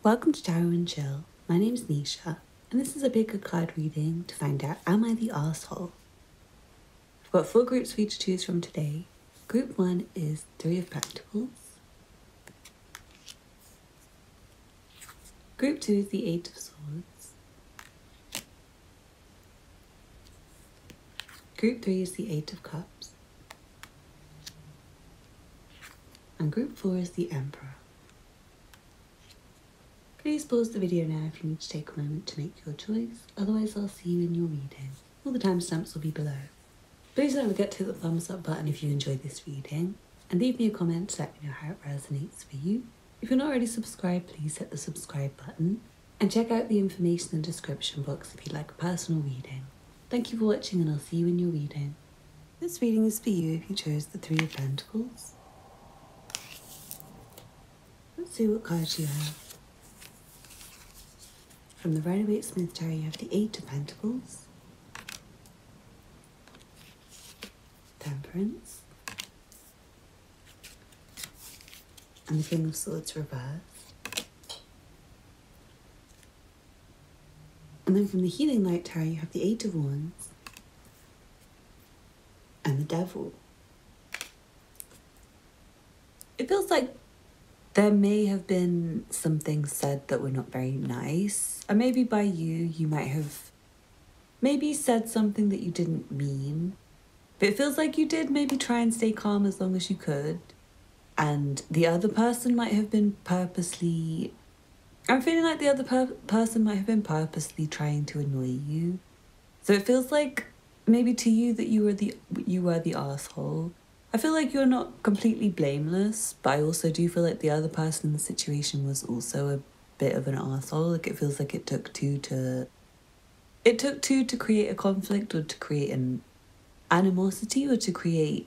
Welcome to Tarot and Chill. My name's Nisha, and this is a bigger card reading to find out, am I the arsehole? I've got 4 groups for you to choose from today. Group 1 is 3 of Pentacles. Group 2 is the 8 of Swords. Group 3 is the 8 of Cups. And Group 4 is the Emperor. Please pause the video now if you need to take a moment to make your choice, otherwise I'll see you in your reading. All the timestamps will be below. Please don't forget to hit the thumbs up button if you enjoyed this reading, and leave me a comment to let me know how it resonates for you. If you're not already subscribed, please hit the subscribe button, and check out the information in the description box if you'd like a personal reading. Thank you for watching, and I'll see you in your reading. This reading is for you if you chose the 3 of Pentacles. Let's see what cards you have. From the Rider-Waite-Smith Tarot, you have the 8 of Pentacles, Temperance, and the King of Swords reversed. And then from the Healing Light Tarot, you have the 8 of Wands and the Devil. It feels like there may have been some things said that were not very nice. And maybe by you might have maybe said something that you didn't mean. But it feels like you did maybe try and stay calm as long as you could. And the other person might have been purposely... I'm feeling like the other person might have been purposely trying to annoy you. So it feels like maybe to you that you were the arsehole. I feel like you're not completely blameless, but I also do feel like the other person in the situation was also a bit of an arsehole. Like it feels like it took two to create a conflict, or to create an animosity, or to create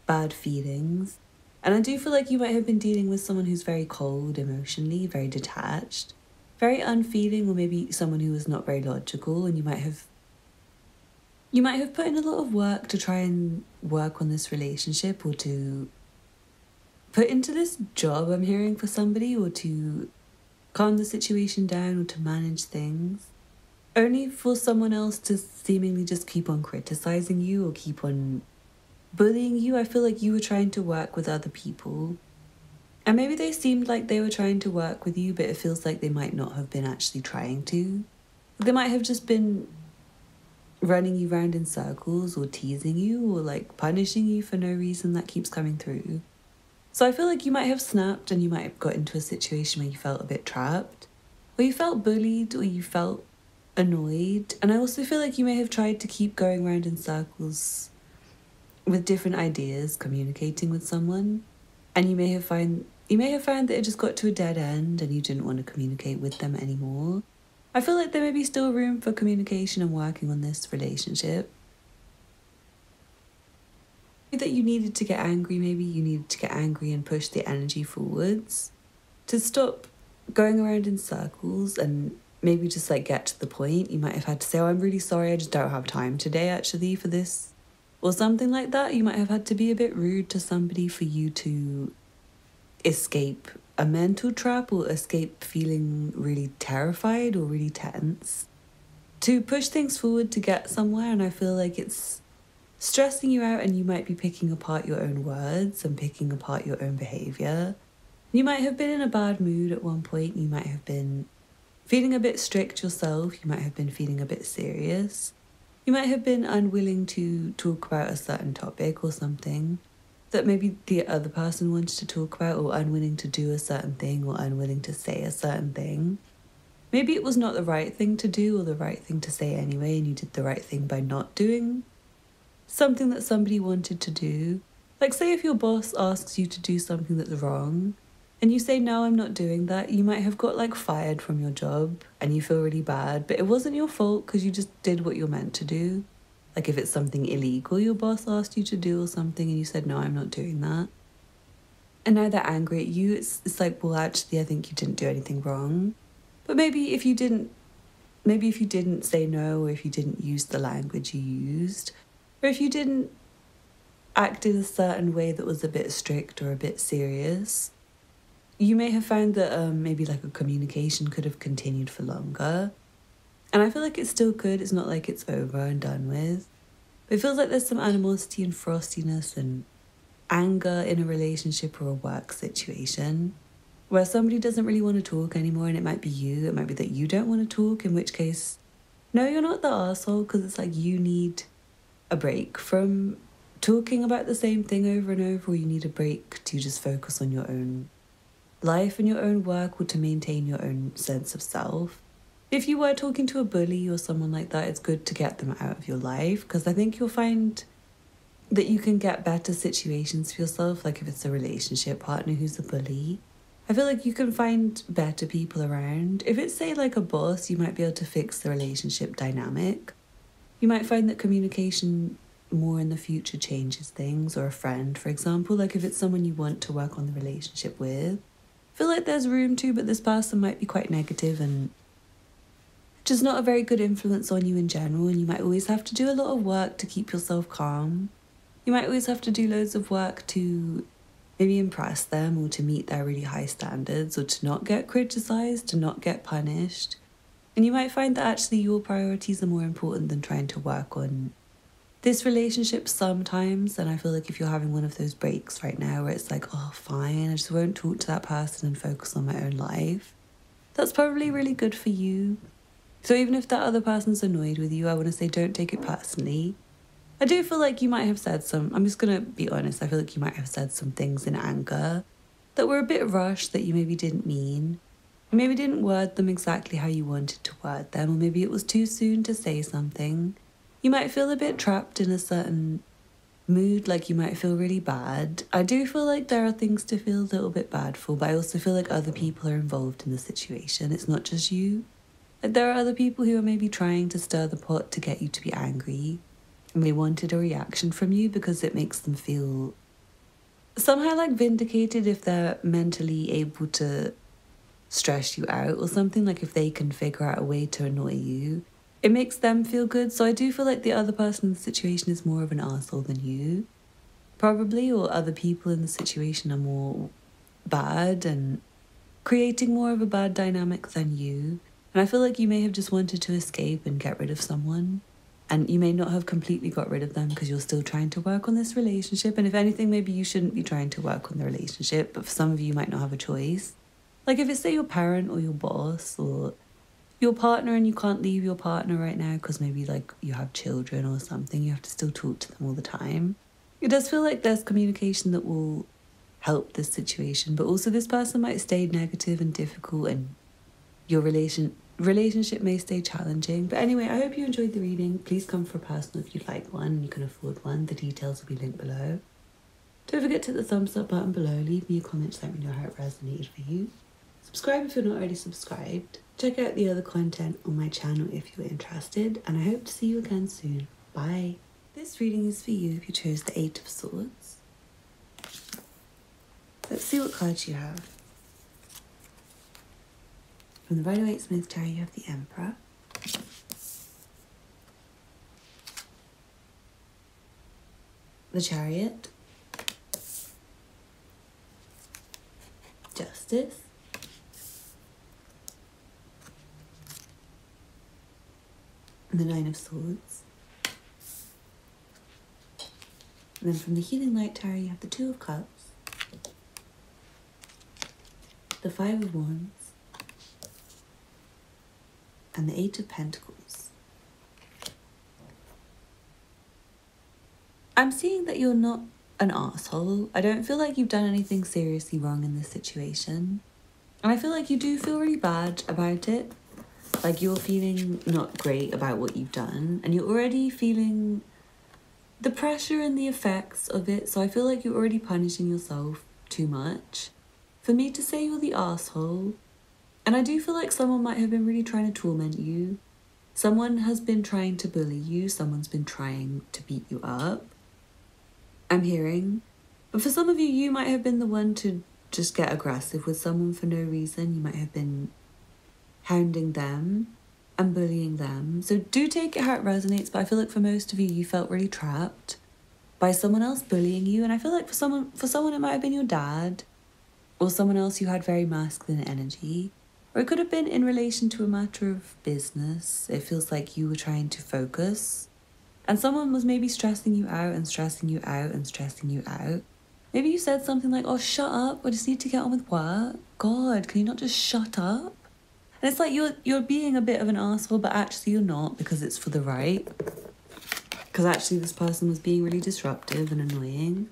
bad feelings. And I do feel like you might have been dealing with someone who's very cold emotionally, very detached, very unfeeling, or maybe someone who was not very logical, and you might have put in a lot of work to try and work on this relationship, or to put into this job I'm hearing for somebody, or to calm the situation down, or to manage things, only for someone else to seemingly just keep on criticizing you or keep on bullying you. I feel like you were trying to work with other people, and maybe they seemed like they were trying to work with you, but it feels like they might not have been actually trying to. They might have just been running you round in circles, or teasing you, or like punishing you for no reason. That keeps coming through. So I feel like you might have snapped, and you might have got into a situation where you felt a bit trapped, or you felt bullied, or you felt annoyed. And I also feel like you may have tried to keep going round in circles with different ideas, communicating with someone, and you may have found that it just got to a dead end, and you didn't want to communicate with them anymore. I feel like there may be still room for communication and working on this relationship. That you needed to get angry, maybe you needed to get angry and push the energy forwards to stop going around in circles, and maybe just like get to the point. You might have had to say, oh, I'm really sorry, I just don't have time today actually for this, or something like that. You might have had to be a bit rude to somebody for you to escape a mental trap, or escape feeling really terrified or really tense, to push things forward to get somewhere. And I feel like it's stressing you out, and you might be picking apart your own words and picking apart your own behaviour. You might have been in a bad mood at one point. You might have been feeling a bit strict yourself. You might have been feeling a bit serious. You might have been unwilling to talk about a certain topic or something that maybe the other person wanted to talk about, or unwilling to do a certain thing, or unwilling to say a certain thing. Maybe it was not the right thing to do, or the right thing to say anyway, and you did the right thing by not doing something that somebody wanted to do. Like, say if your boss asks you to do something that's wrong, and you say, no, I'm not doing that, you might have got like fired from your job, and you feel really bad, but it wasn't your fault because you just did what you're meant to do. Like if it's something illegal your boss asked you to do or something, and you said, no, I'm not doing that, and now they're angry at you, it's like, well, actually, I think you didn't do anything wrong. But maybe if you didn't say no, or if you didn't use the language you used, Or if you didn't act in a certain way that was a bit strict or a bit serious, you may have found that maybe like a communication could have continued for longer. And I feel like it still could. It's not like it's over and done with. But it feels like there's some animosity and frostiness and anger in a relationship or a work situation where somebody doesn't really want to talk anymore, and it might be you. It might be that you don't want to talk, in which case, no, you're not the arsehole, because it's like you need a break from talking about the same thing over and over, or you need a break to just focus on your own life and your own work, or to maintain your own sense of self. If you were talking to a bully or someone like that, it's good to get them out of your life, because I think you'll find that you can get better situations for yourself. Like if it's a relationship partner who's a bully, I feel like you can find better people around. If it's, say, like a boss, you might be able to fix the relationship dynamic. You might find that communication more in the future changes things, or a friend, for example. Like if it's someone you want to work on the relationship with, I feel like there's room to, but this person might be quite negative and just not a very good influence on you in general, and you might always have to do a lot of work to keep yourself calm. You might always have to do loads of work to maybe impress them, or to meet their really high standards, or to not get criticised, to not get punished. And you might find that actually your priorities are more important than trying to work on this relationship sometimes. And I feel like if you're having one of those breaks right now where it's like, oh, fine, I just won't talk to that person and focus on my own life, that's probably really good for you. So even if that other person's annoyed with you, I want to say don't take it personally. I do feel like you might have said I'm just going to be honest, I feel like you might have said some things in anger that were a bit rushed, that you maybe didn't mean. You maybe didn't word them exactly how you wanted to word them, or maybe it was too soon to say something. You might feel a bit trapped in a certain mood, like you might feel really bad. I do feel like there are things to feel a little bit bad for, but I also feel like other people are involved in the situation. It's not just you. Like there are other people who are maybe trying to stir the pot to get you to be angry. And they wanted a reaction from you because it makes them feel somehow like vindicated if they're mentally able to stress you out or something. Like if they can figure out a way to annoy you, it makes them feel good. So I do feel like the other person in the situation is more of an arsehole than you, probably, or other people in the situation are more bad and creating more of a bad dynamic than you. And I feel like you may have just wanted to escape and get rid of someone. And you may not have completely got rid of them because you're still trying to work on this relationship. And if anything, maybe you shouldn't be trying to work on the relationship, but for some of you might not have a choice. Like if it's, say, your parent or your boss or your partner, and you can't leave your partner right now because maybe like you have children or something, you have to still talk to them all the time. It does feel like there's communication that will help this situation, but also this person might stay negative and difficult, and your relationship may stay challenging. But anyway, I hope you enjoyed the reading. Please come for a personal if you'd like one and you can afford one. The details will be linked below. Don't forget to hit the thumbs up button below. Leave me a comment to let me know how it resonated for you. Subscribe if you're not already subscribed. Check out the other content on my channel if you're interested, and I hope to see you again soon. Bye. This reading is for you if you chose the Eight of Swords. Let's see what cards you have. From the Rider-Waite-Smith Tarot, you have the Emperor, the Chariot, Justice, and the Nine of Swords. And then from the Healing Light Tarot, you have the Two of Cups, the Five of Wands, and the Eight of Pentacles. I'm seeing that you're not an asshole. I don't feel like you've done anything seriously wrong in this situation. And I feel like you do feel really bad about it. Like you're feeling not great about what you've done, and you're already feeling the pressure and the effects of it. So I feel like you're already punishing yourself too much for me to say you're the asshole. And I do feel like someone might have been really trying to torment you. Someone has been trying to bully you. Someone's been trying to beat you up, I'm hearing. But for some of you, you might have been the one to just get aggressive with someone for no reason. You might have been hounding them. and bullying them. So do take it how it resonates, but I feel like for most of you, you felt really trapped by someone else bullying you. And I feel like for someone it might have been your dad or someone else who had very masculine energy. Or it could have been in relation to a matter of business. It feels like you were trying to focus and someone was maybe stressing you out and stressing you out and stressing you out. Maybe you said something like, oh, shut up, I just need to get on with work. God, can you not just shut up? And it's like you're being a bit of an asshole, but actually you're not, because it's for the right. Because actually this person was being really disruptive and annoying.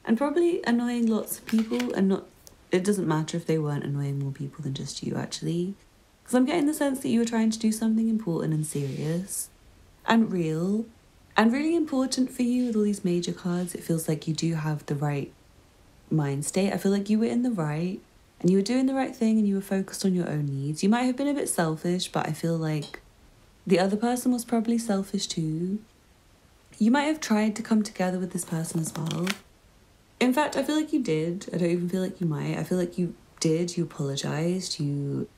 And probably annoying lots of people, and not, it doesn't matter if they weren't annoying more people than just you, actually. Because I'm getting the sense that you were trying to do something important and serious and real and really important for you with all these major cards. It feels like you do have the right mind state. I feel like you were in the right and you were doing the right thing and you were focused on your own needs. You might have been a bit selfish, but I feel like the other person was probably selfish too. You might have tried to come together with this person as well. In fact, I feel like you did. I don't even feel like you might. I feel like you did. You apologized. You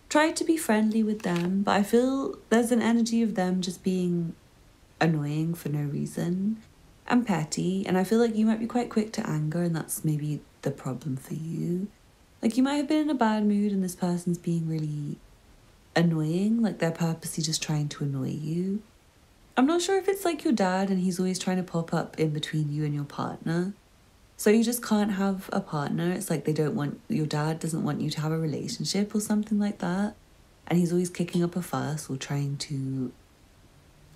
tried to be friendly with them, but I feel there's an energy of them just being annoying for no reason and petty. And I feel like you might be quite quick to anger, and that's maybe the problem for you. Like you might have been in a bad mood and this person's being really annoying, like they're purposely just trying to annoy you. I'm not sure if it's like your dad and he's always trying to pop up in between you and your partner. So you just can't have a partner. It's like your dad doesn't want you to have a relationship or something like that. And he's always kicking up a fuss or trying to,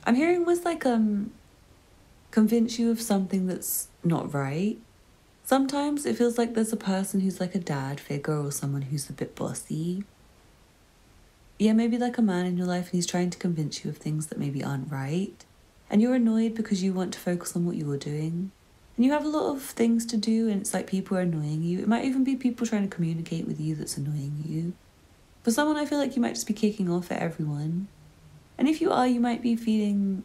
I'm hearing was like, convince you of something that's not right. Sometimes it feels like there's a person who's like a dad figure or someone who's a bit bossy. Yeah, maybe like a man in your life and he's trying to convince you of things that maybe aren't right. And you're annoyed because you want to focus on what you're doing. And you have a lot of things to do and it's like people are annoying you. It might even be people trying to communicate with you that's annoying you. For someone, I feel like you might just be kicking off at everyone. And if you are, you might be feeling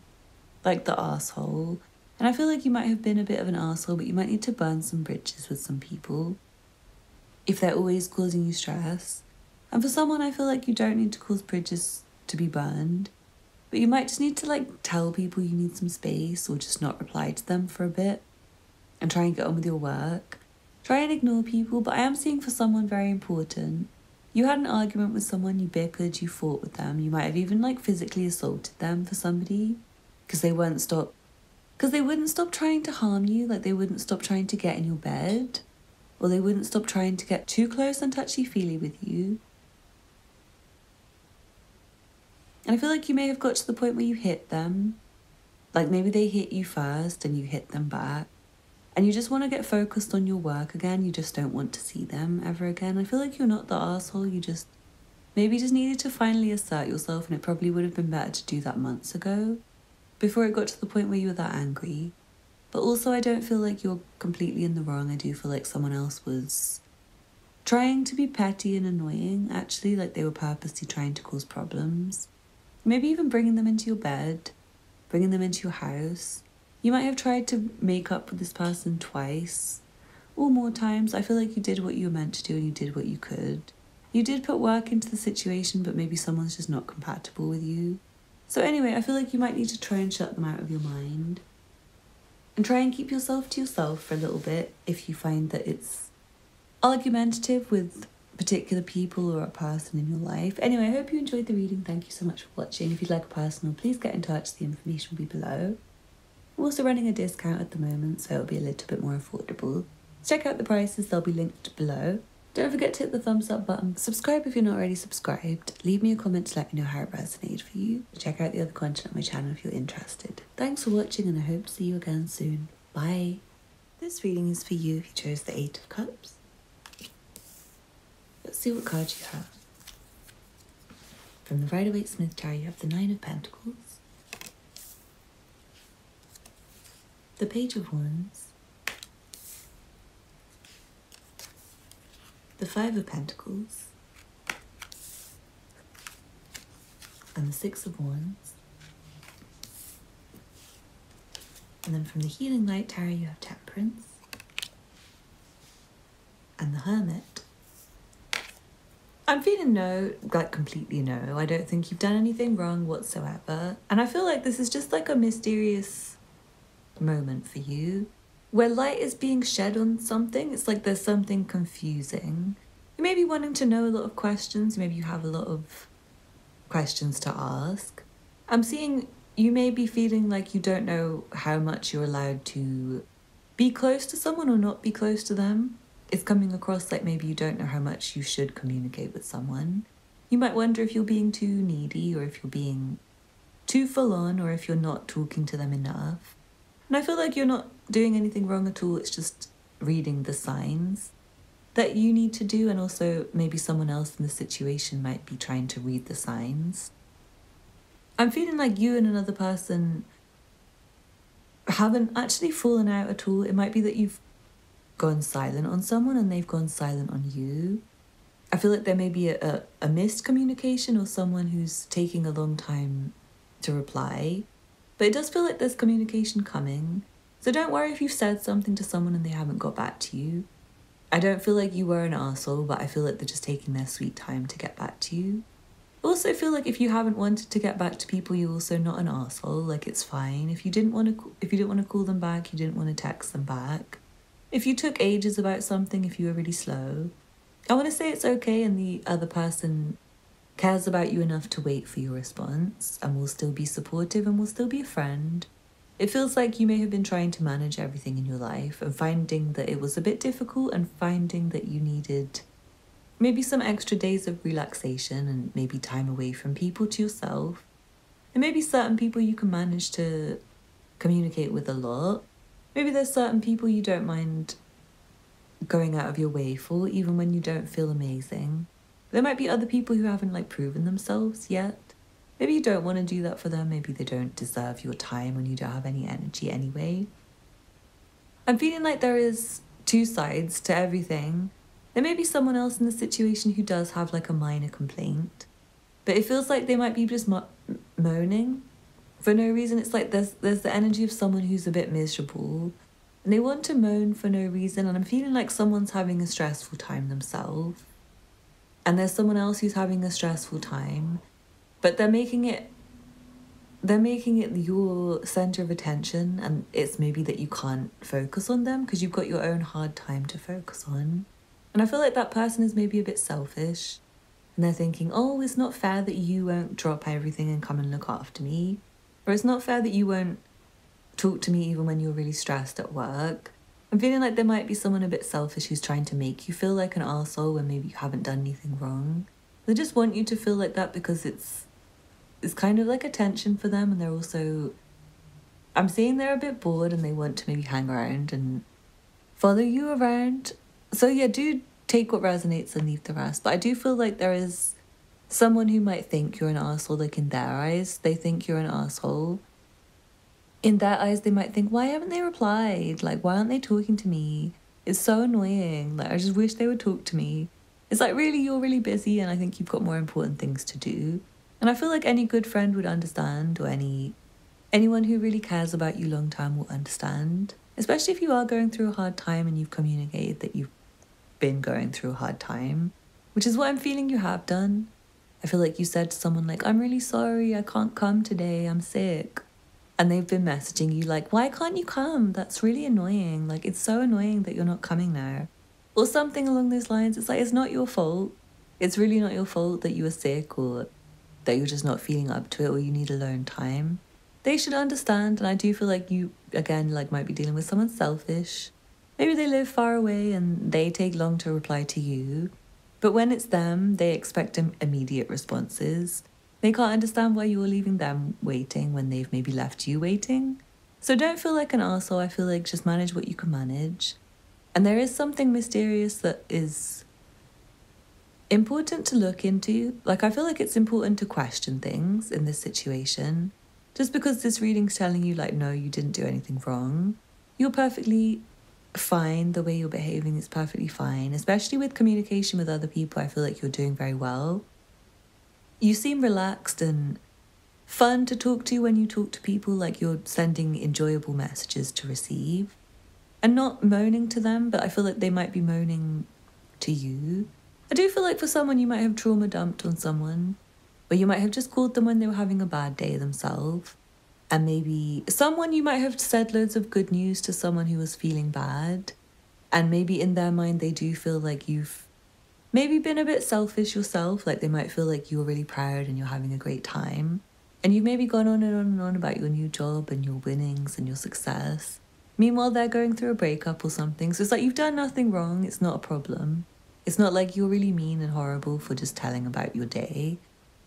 like the asshole. And I feel like you might have been a bit of an asshole, but you might need to burn some bridges with some people if they're always causing you stress. And for someone, I feel like you don't need to cause bridges to be burned, but you might just need to like tell people you need some space or just not reply to them for a bit and try and get on with your work. Try and ignore people, but I am seeing for someone very important. You had an argument with someone, you bickered, you fought with them. You might have even like physically assaulted them for somebody because they wouldn't stop trying to harm you. Like they wouldn't stop trying to get in your bed, or they wouldn't stop trying to get too close and touchy-feely with you. And I feel like you may have got to the point where you hit them. Like maybe they hit you first and you hit them back. And you just want to get focused on your work again. You just don't want to see them ever again. I feel like you're not the asshole. You just maybe just needed to finally assert yourself, and it probably would have been better to do that months ago before it got to the point where you were that angry. But also I don't feel like you're completely in the wrong. I do feel like someone else was trying to be petty and annoying, actually, like they were purposely trying to cause problems. Maybe even bringing them into your bed, bringing them into your house. You might have tried to make up with this person twice or more times. I feel like you did what you were meant to do and you did what you could. You did put work into the situation, but maybe someone's just not compatible with you. So anyway, I feel like you might need to try and shut them out of your mind and try and keep yourself to yourself for a little bit if you find that it's argumentative with particular people or a person in your life. Anyway, I hope you enjoyed the reading. Thank you so much for watching. If you'd like a personal, please get in touch. The information will be below. I'm also running a discount at the moment, so it'll be a little bit more affordable. Check out the prices, they'll be linked below. Don't forget to hit the thumbs up button. Subscribe if you're not already subscribed. Leave me a comment to let me know how it resonated for you. Check out the other content on my channel if you're interested. Thanks for watching and I hope to see you again soon. Bye. This reading is for you if you chose the Eight of Cups. Let's see what cards you have. From the Rider-Waite-Smith tarot, you have the Nine of Pentacles, the Page of Wands, the Five of Pentacles, and the Six of Wands. And then from the Healing Light tarot, you have Temperance and the Hermit. I'm feeling no, like completely no. I don't think you've done anything wrong whatsoever. And I feel like this is just like a mysterious moment for you where light is being shed on something. It's like there's something confusing. You may be wanting to know a lot of questions. Maybe you have a lot of questions to ask. I'm seeing you may be feeling like you don't know how much you're allowed to be close to someone or not be close to them. It's coming across like maybe you don't know how much you should communicate with someone. You might wonder if you're being too needy or if you're being too full on or if you're not talking to them enough. And I feel like you're not doing anything wrong at all. It's just reading the signs that you need to do. And also maybe someone else in the situation might be trying to read the signs. I'm feeling like you and another person haven't actually fallen out at all. It might be that you've gone silent on someone and they've gone silent on you. I feel like there may be a missed communication or someone who's taking a long time to reply. But it does feel like there's communication coming. So don't worry if you've said something to someone and they haven't got back to you. I don't feel like you were an arsehole, but I feel like they're just taking their sweet time to get back to you. I also feel like if you haven't wanted to get back to people, you're also not an arsehole. Like, it's fine. If you didn't want to call them back, you didn't want to text them back. If you took ages about something, if you were really slow, I want to say it's okay and the other person cares about you enough to wait for your response and will still be supportive and will still be a friend. It feels like you may have been trying to manage everything in your life and finding that it was a bit difficult and finding that you needed maybe some extra days of relaxation and maybe time away from people to yourself. And maybe certain people you can manage to communicate with a lot. Maybe there's certain people you don't mind going out of your way for, even when you don't feel amazing. There might be other people who haven't proven themselves yet. Maybe you don't want to do that for them. Maybe they don't deserve your time when you don't have any energy anyway. I'm feeling like there is two sides to everything. There may be someone else in the situation who does have a minor complaint, but it feels like they might be just moaning for no reason. It's like there's the energy of someone who's a bit miserable and they want to moan for no reason. And I'm feeling like someone's having a stressful time themselves. And there's someone else who's having a stressful time, but they're making it your center of attention, and it's maybe that you can't focus on them because you've got your own hard time to focus on. And I feel like that person is maybe a bit selfish, and they're thinking, oh, it's not fair that you won't drop everything and come and look after me, or it's not fair that you won't talk to me even when you're really stressed at work. I'm feeling like there might be someone a bit selfish who's trying to make you feel like an arsehole when maybe you haven't done anything wrong. They just want you to feel like that because it's kind of like attention for them, and they're also, I'm seeing they're a bit bored and they want to maybe hang around and follow you around. So yeah, do take what resonates and leave the rest. But I do feel like there is someone who might think you're an arsehole, in their eyes, they think you're an arsehole. In their eyes, they might think, why haven't they replied? Why aren't they talking to me? It's so annoying. I just wish they would talk to me. It's really, you're really busy and I think you've got more important things to do. And I feel like any good friend would understand, or anyone who really cares about you long term will understand. Especially if you are going through a hard time and you've communicated that you've been going through a hard time, which is what I'm feeling you have done. I feel like you said to someone I'm really sorry, I can't come today, I'm sick. And they've been messaging you why can't you come? That's really annoying. It's so annoying that you're not coming now. Or something along those lines. It's it's not your fault. It's really not your fault that you were sick or that you're just not feeling up to it or you need alone time. They should understand. And I do feel like you, again, might be dealing with someone selfish. Maybe they live far away and they take long to reply to you. But when it's them, they expect immediate responses. They can't understand why you're leaving them waiting when they've maybe left you waiting. So don't feel like an arsehole. I feel like just manage what you can manage. And there is something mysterious that is important to look into. I feel like it's important to question things in this situation. Just because this reading's telling you no, you didn't do anything wrong. You're perfectly fine. The way you're behaving is perfectly fine. Especially with communication with other people, I feel like you're doing very well. You seem relaxed and fun to talk to when you talk to people, you're sending enjoyable messages to receive. And not moaning to them, but I feel like they might be moaning to you. I do feel like for someone you might have trauma dumped on someone, or you might have just called them when they were having a bad day themselves. And maybe someone you might have said loads of good news to someone who was feeling bad. And maybe in their mind, they do feel like you've maybe been a bit selfish yourself. Like they might feel like you're really proud and you're having a great time. And you've maybe gone on and on and on about your new job and your winnings and your success. Meanwhile, they're going through a breakup or something. So it's like you've done nothing wrong. It's not a problem. It's not like you're really mean and horrible for just telling about your day,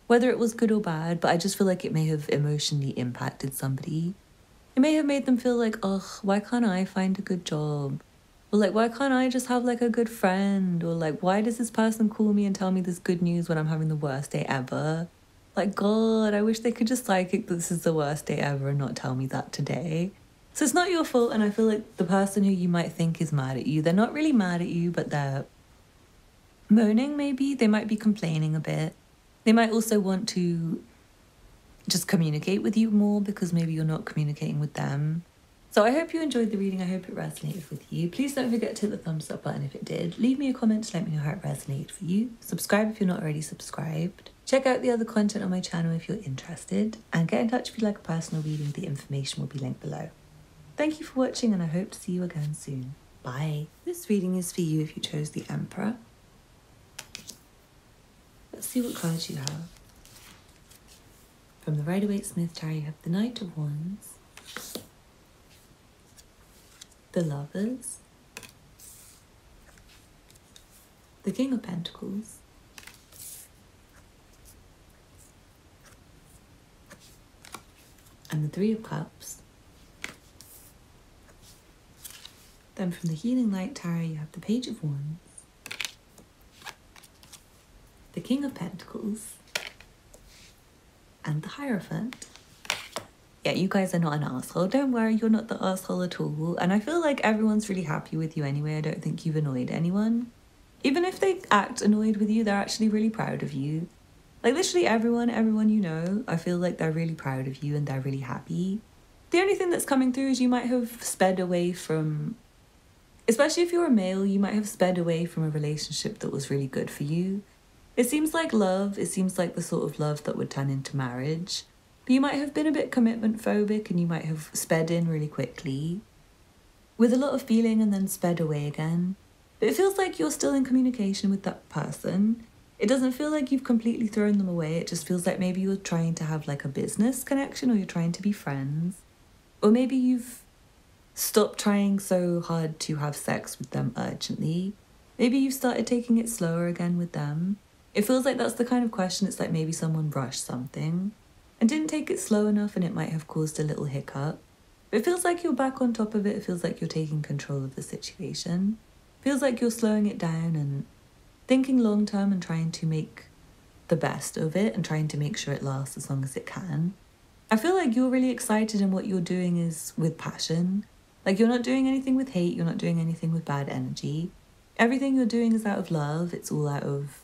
whether it was good or bad. But I just feel like it may have emotionally impacted somebody. It may have made them feel like, ugh, why can't I find a good job? Or like, why can't I just have like a good friend? Or like, why does this person call me and tell me this good news when I'm having the worst day ever? Like, God, I wish they could just psychic that this is the worst day ever and not tell me that today. So it's not your fault. And I feel like the person who you might think is mad at you, they're not really mad at you, but they're moaning maybe. They might be complaining a bit. They might also want to just communicate with you more because maybe you're not communicating with them. So I hope you enjoyed the reading. I hope it resonated with you. Please don't forget to hit the thumbs up button if it did. Leave me a comment to let me know how it resonated for you. Subscribe if you're not already subscribed. Check out the other content on my channel if you're interested. And get in touch if you'd like a personal reading. The information will be linked below. Thank you for watching and I hope to see you again soon. Bye. This reading is for you if you chose the Emperor. Let's see what cards you have. From the Rider-Waite-Smith tarot, you have the Knight of Wands, the Lovers, the King of Pentacles, and the Three of Cups. Then from the Healing Light tarot, you have the Page of Wands, the King of Pentacles, and the Hierophant. Yeah, you guys are not an asshole. Don't worry, you're not the asshole at all. And I feel like everyone's really happy with you anyway. I don't think you've annoyed anyone. Even if they act annoyed with you, they're actually really proud of you. Like literally everyone you know, I feel like they're really proud of you and they're really happy. The only thing that's coming through is you might have sped away from, especially if you're a male, you might have sped away from a relationship that was really good for you. It seems like love, it seems like the sort of love that would turn into marriage. But you might have been a bit commitment phobic and you might have sped in really quickly with a lot of feeling and then sped away again. But it feels like you're still in communication with that person. It doesn't feel like you've completely thrown them away. It just feels like maybe you're trying to have like a business connection or you're trying to be friends. Or maybe you've stopped trying so hard to have sex with them urgently. Maybe you've started taking it slower again with them. It feels like that's the kind of question. It's like maybe someone rushed something and didn't take it slow enough and it might have caused a little hiccup. But it feels like you're back on top of it. It feels like you're taking control of the situation. It feels like you're slowing it down and thinking long term and trying to make the best of it and trying to make sure it lasts as long as it can. I feel like you're really excited and what you're doing is with passion. Like you're not doing anything with hate. You're not doing anything with bad energy. Everything you're doing is out of love. It's all out of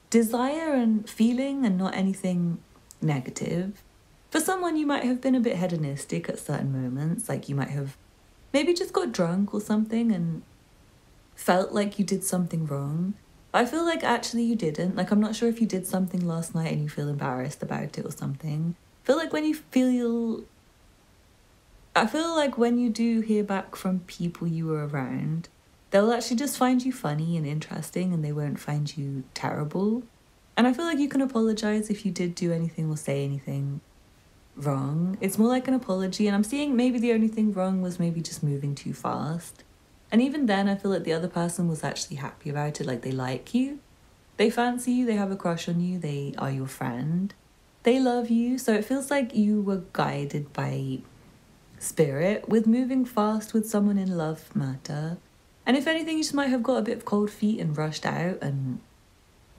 desire and feeling and not anything negative. For someone, you might have been a bit hedonistic at certain moments. Like you might have maybe just got drunk or something and felt like you did something wrong. But I feel like actually you didn't. Like I'm not sure if you did something last night and you feel embarrassed about it or something. I feel like when you do hear back from people you were around, they'll actually just find you funny and interesting and they won't find you terrible. And I feel like you can apologize if you did do anything or say anything wrong. It's more like an apology. And I'm seeing maybe the only thing wrong was maybe just moving too fast. And even then, I feel like the other person was actually happy about it. Like they like you. They fancy you. They have a crush on you. They are your friend. They love you. So it feels like you were guided by spirit with moving fast with someone in love matter. And if anything, you just might have got a bit of cold feet and rushed out and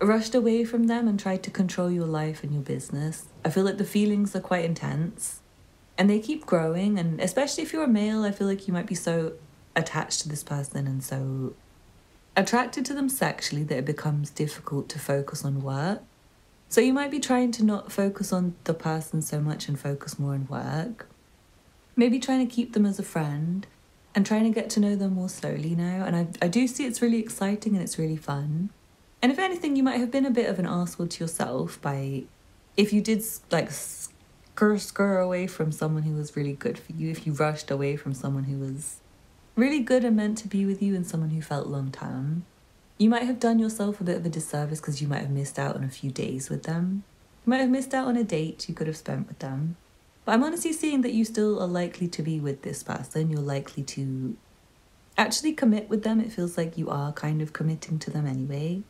rushed away from them and tried to control your life and your business. I feel like the feelings are quite intense and they keep growing. And especially if you're a male, I feel like you might be so attached to this person and so attracted to them sexually that it becomes difficult to focus on work. So you might be trying to not focus on the person so much and focus more on work. Maybe trying to keep them as a friend and trying to get to know them more slowly now. And I do see it's really exciting and it's really fun. And if anything, you might have been a bit of an arsehole to yourself by, if you did like scur away from someone who was really good for you, if you rushed away from someone who was really good and meant to be with you and someone who felt long term, you might have done yourself a bit of a disservice because you might have missed out on a few days with them. You might have missed out on a date you could have spent with them. But I'm honestly seeing that you still are likely to be with this person. You're likely to actually commit with them. It feels like you are kind of committing to them anyway.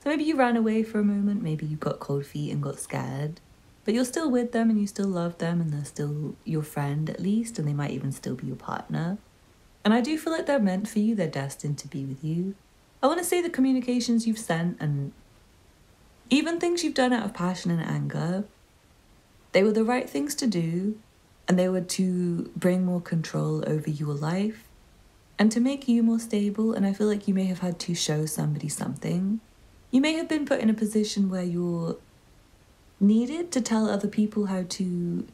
So maybe you ran away for a moment, maybe you got cold feet and got scared, but you're still with them and you still love them and they're still your friend at least, and they might even still be your partner. And I do feel like they're meant for you, they're destined to be with you. I want to say the communications you've sent and even things you've done out of passion and anger, they were the right things to do, and they were to bring more control over your life and to make you more stable. And I feel like you may have had to show somebody something. You may have been put in a position where you're needed to tell other people how to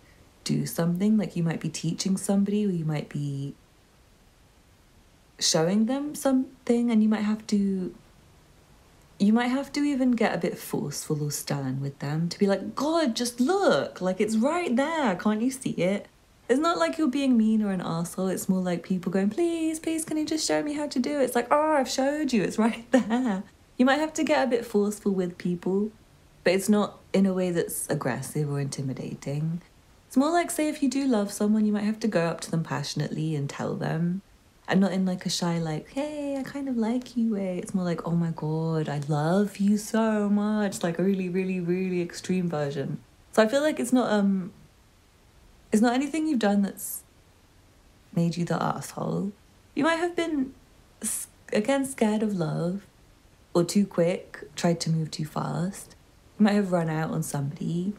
do something. Like you might be teaching somebody, or you might be showing them something, and you might have to even get a bit forceful or stern with them to be like, God, just look, like it's right there, can't you see it? It's not like you're being mean or an arsehole. It's more like people going, please, can you just show me how to do it? It's like, oh, I've showed you, it's right there. You might have to get a bit forceful with people, but it's not in a way that's aggressive or intimidating. It's more like, say, if you do love someone, you might have to go up to them passionately and tell them, and not in like a shy, like, hey, I kind of like you way. It's more like, oh my God, I love you so much. Like a really, really, really extreme version. So I feel like it's not anything you've done that's made you the asshole. You might have been, again, scared of love, or too quick, tried to move too fast. You might have run out on somebody.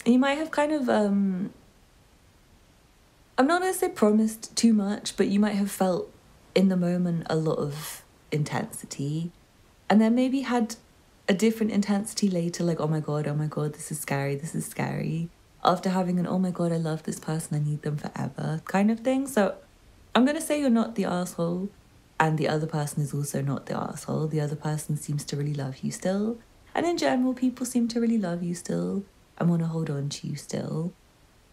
And you might have kind of, I'm not going to say promised too much, but you might have felt in the moment a lot of intensity. And then maybe had a different intensity later, like, oh my God, this is scary. After having an, oh my God, I love this person, I need them forever kind of thing. So I'm going to say you're not the asshole. And the other person is also not the arsehole. The other person seems to really love you still. And in general, people seem to really love you still and want to hold on to you still.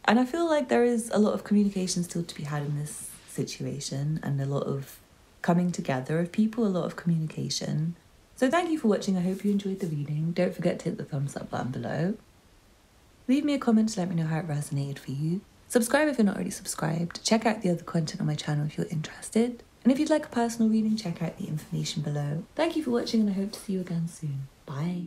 And I feel like there is a lot of communication still to be had in this situation, and a lot of coming together of people, a lot of communication. So thank you for watching. I hope you enjoyed the reading. Don't forget to hit the thumbs up button below. Leave me a comment to let me know how it resonated for you. Subscribe if you're not already subscribed. Check out the other content on my channel if you're interested. And if you'd like a personal reading, check out the information below. Thank you for watching, and I hope to see you again soon. Bye.